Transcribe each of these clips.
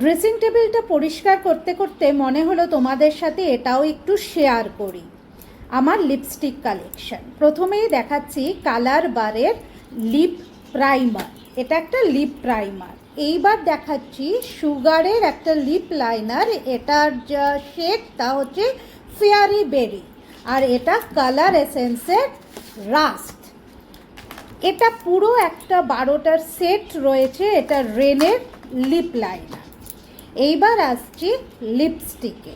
Dressing টেবিলটা পরিষ্কার করতে করতে মনে হলো তোমাদের সাথে এটাও একটু শেয়ার করি। আমার লিপস্টিক কালেকশন প্রথমেই দেখাচ্ছি কালার বারের লিপ প্রাইমার। এটা একটা লিপ প্রাইমার। এইবার দেখাচ্ছি সুগারের একটা লিপ লাইনার। এটার যা শেডটা হচ্ছে ফেয়ারি বেরি, আর এটা কালার এসেন্সের রাস্ট। এটা পুরো একটা 12টার সেট রয়েছে। এটা রেনের লিপ লাইনার। এইবার আসছি লিপস্টিকে।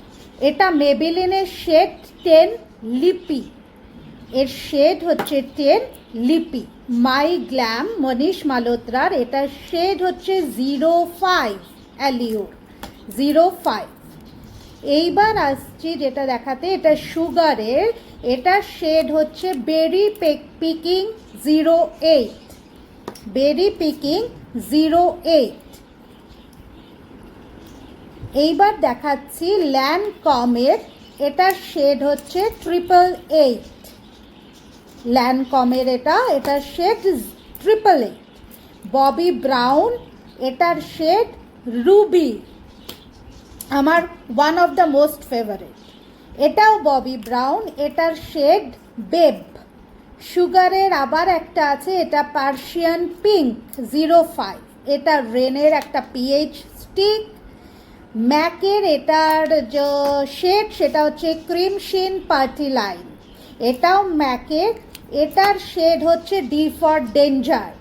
এটা মেবেলিনের শেড 10 লিপি। এর শেড হচ্ছে 10 লিপি। মাই গ্ল্যাম মনীষ মালহোত্রার এটা শেড হচ্ছে 05 অ্যালিওর 05। এইবার আসছি যেটা দেখাতে, এটা সুগারের। এটা শেড হচ্ছে বেরি পিকিং 08, বেরি পিকিং 08। এইবার দেখাচ্ছি ল্যানকমের। এটার শেড হচ্ছে 888, ল্যানকমের এটার শেড 888। ববি ব্রাউন, এটার শেড রুবি, আমার one of the most favourite. এটাও ববি ব্রাউন, এটার শেড বেব। সুগারের আবার একটা আছে, এটা পার্সিয়ান পিঙ্ক 05। এটা রেনের একটা পিএইচ স্টিক। ম্যাকের এটার যে শেড সেটা হচ্ছে ক্রিমশিন পার্টি লাইন। এটাও ম্যাকের। এটার শেড হচ্ছে ডি ফর ডেঞ্জার।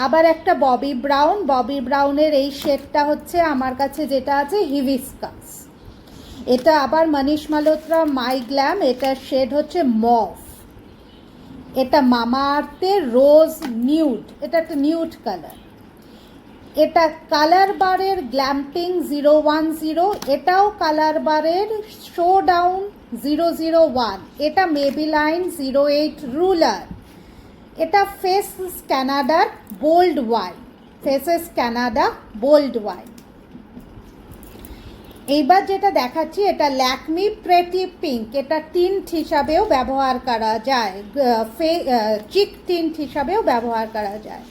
আবার একটা ববি ব্রাউন। ববি ব্রাউনের এই শেডটা হচ্ছে আমার কাছে যেটা আছে হিবিস্কাস। এটা আবার মনীষ মালহোত্রা মাই গ্ল্যাম। এটার শেড হচ্ছে মভ। এটা মামা আর্থের রোজ নিউড। এটা একটা নিউড কালার। এটা কালার বারের গ্ল্যাম্পিং 010। এটাও কালার বারের শোডাউন 001। এটা মেবিলাইন 08 রুলার। এটা ফেসেস কানাডার bold wine, Faces Canada bold wine. এইবার যেটা দেখাচ্ছি এটা ল্যাকমি প্রেটি পিঙ্ক। এটা টিন্ট হিসাবেও ব্যবহার করা যায়, চিক টিন্ট হিসাবেও ব্যবহার করা যায়।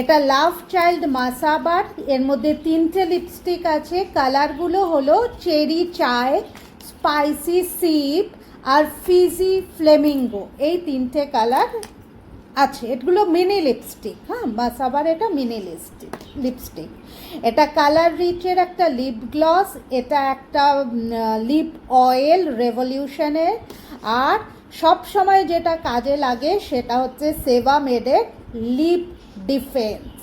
এটা লাভ চাইল্ড মাসাবার। এর মধ্যে 3টে লিপস্টিক আছে। কালারগুলো হলো চেরি চায়, স্পাইসি সিপ আর ফিজি ফ্লেমিঙ্গো। এই 3টে কালার আছে। এগুলো মিনি লিপস্টিক। হ্যাঁ, মাসাবার এটা মিনি লিপস্টিক। এটা কালার রিচের একটা লিপ গ্লস। এটা একটা লিপ অয়েল রেভলিউশনের। আর সব সময় যেটা কাজে লাগে সেটা হচ্ছে সেভামেডের লিপ ডিফেন্স।